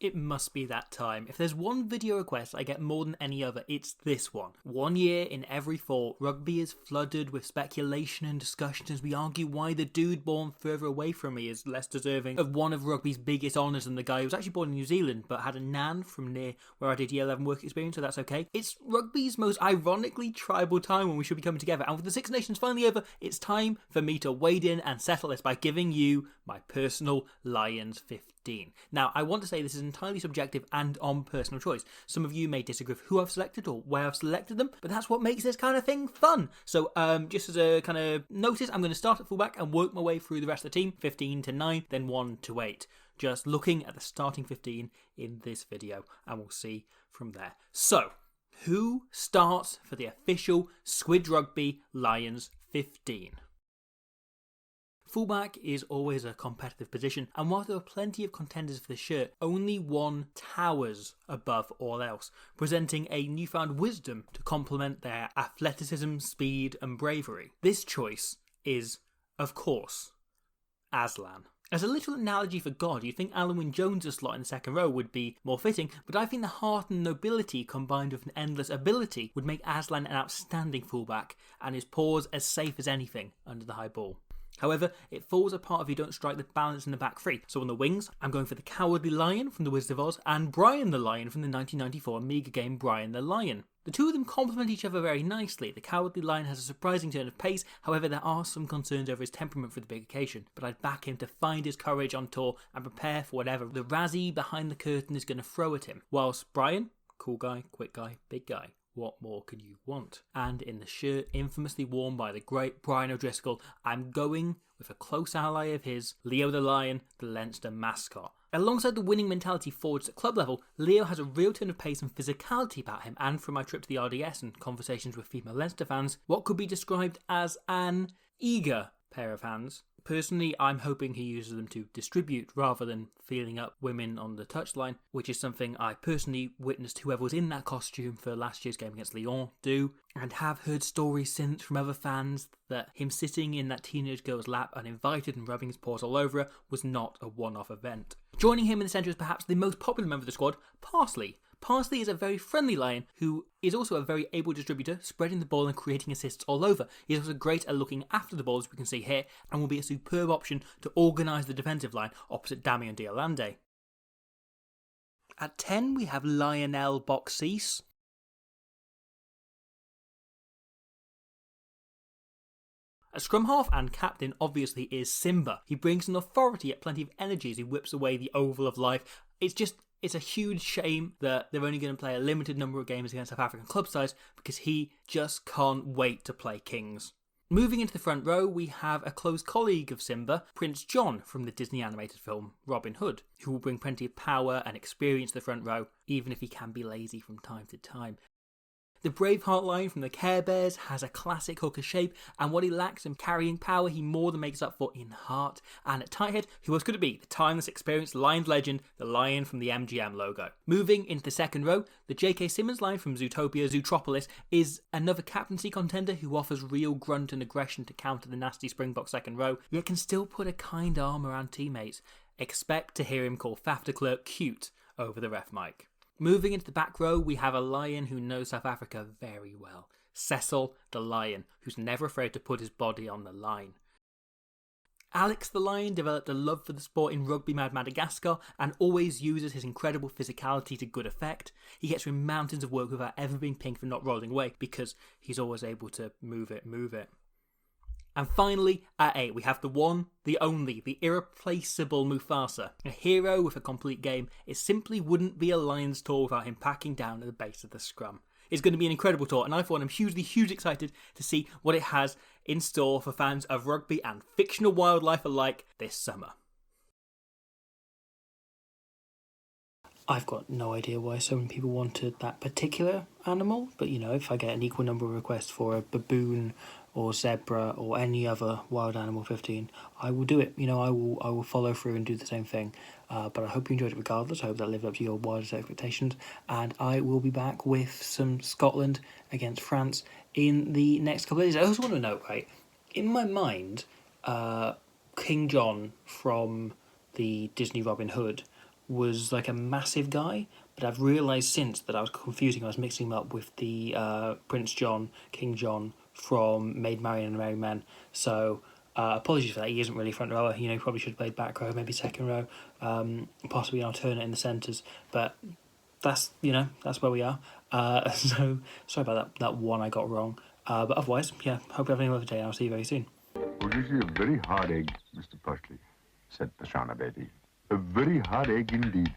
It must be that time. If there's one video request I get more than any other, it's this one. 1 year in every fall, rugby is flooded with speculation and discussion as we argue why the dude born further away from me is less deserving of one of rugby's biggest honours than the guy who was actually born in New Zealand but had a nan from near where I did year 11 work experience, so that's okay. It's rugby's most ironically tribal time when we should be coming together, and with the Six Nations finally over, it's time for me to wade in and settle this by giving you my personal Lions 15. Now, I want to say this is entirely subjective and on personal choice. Some of you may disagree with who I've selected or where I've selected them, but that's what makes this kind of thing fun. So just as a kind of notice, I'm going to start at fullback and work my way through the rest of the team, 15 to 9, then 1 to 8. Just looking at the starting 15 in this video, and we'll see from there. So, who starts for the official Squid Rugby Lions 15? Fullback is always a competitive position, and while there are plenty of contenders for the shirt, only one towers above all else, presenting a newfound wisdom to complement their athleticism, speed and bravery. This choice is, of course, Aslan. As a literal analogy for God, you'd think Alan Wynne-Jones' slot in the second row would be more fitting, but I think the heart and nobility combined with an endless ability would make Aslan an outstanding fullback, and his paws as safe as anything under the high ball. However, it falls apart if you don't strike the balance in the back three. So on the wings, I'm going for the Cowardly Lion from The Wizard of Oz and Brian the Lion from the 1994 Amiga game Brian the Lion. The two of them complement each other very nicely. The Cowardly Lion has a surprising turn of pace, however there are some concerns over his temperament for the big occasion, but I'd back him to find his courage on tour and prepare for whatever the Razzie behind the curtain is going to throw at him. Whilst Brian, cool guy, quick guy, big guy. What more could you want? And in the shirt infamously worn by the great Brian O'Driscoll, I'm going with a close ally of his, Leo the Lion, the Leinster mascot. Alongside the winning mentality forged at club level, Leo has a real turn of pace and physicality about him, and from my trip to the RDS and conversations with female Leinster fans, what could be described as an eager pair of hands. Personally, I'm hoping he uses them to distribute rather than feeling up women on the touchline, which is something I personally witnessed whoever was in that costume for last year's game against Lyon do, and have heard stories since from other fans that him sitting in that teenage girl's lap uninvited and rubbing his paws all over her was not a one-off event. Joining him in the centre is perhaps the most popular member of the squad, Parsley. Parsley is a very friendly lion who is also a very able distributor, spreading the ball and creating assists all over. He is also great at looking after the ball, as we can see here, and will be a superb option to organise the defensive line opposite Damian Diolande. At 10 we have Lionel Boxease. A scrum half and captain obviously is Simba. He brings an authority yet plenty of energy as he whips away the oval of life. It's a huge shame that they're only going to play a limited number of games against South African club sides because he just can't wait to play Kings. Moving into the front row, we have a close colleague of Simba, Prince John from the Disney animated film Robin Hood, who will bring plenty of power and experience to the front row, even if he can be lazy from time to time. The Braveheart line from the Care Bears has a classic hooker shape, and what he lacks in carrying power he more than makes up for in heart. And at tight head, who else could it be? The timeless experienced Lions legend, the Lion from the MGM logo. Moving into the second row, the J.K. Simmons line from Zootopia Zootropolis is another captaincy contender who offers real grunt and aggression to counter the nasty Springbok second row, yet can still put a kind arm around teammates. Expect to hear him call Faf de Klerk cute over the ref mic. Moving into the back row, we have a lion who knows South Africa very well. Cecil the Lion, who's never afraid to put his body on the line. Alex the Lion developed a love for the sport in Rugby Mad Madagascar and always uses his incredible physicality to good effect. He gets through mountains of work without ever being pinged for not rolling away because he's always able to move it. And finally, at 8, we have the one, the only, the irreplaceable Mufasa. A hero with a complete game. It simply wouldn't be a Lions tour without him packing down at the base of the scrum. It's going to be an incredible tour, and I for one am hugely excited to see what it has in store for fans of rugby and fictional wildlife alike this summer. I've got no idea why so many people wanted that particular animal, but if I get an equal number of requests for a baboon or zebra or any other wild animal 15, I will do it. I will follow through and do the same thing. But I hope you enjoyed it regardless. I hope that lived up to your wildest expectations. And I will be back with some Scotland against France in the next couple of days. I also want to note, right, in my mind, King John from the Disney Robin Hood was like a massive guy, but I've realised since that I was confusing. I was mixing him up with the Prince John, King John from Maid Marian and a Merry Man. So apologies for that. He isn't really front rower. You know, he probably should have played back row, maybe second row, possibly an alternate in the centres. But that's where we are. So sorry about that one I got wrong. But otherwise, yeah, hope you have another day. I'll see you very soon. Oh, this is a very hard egg, Mr. Pursley, said the Shana Betty. A very hard egg indeed.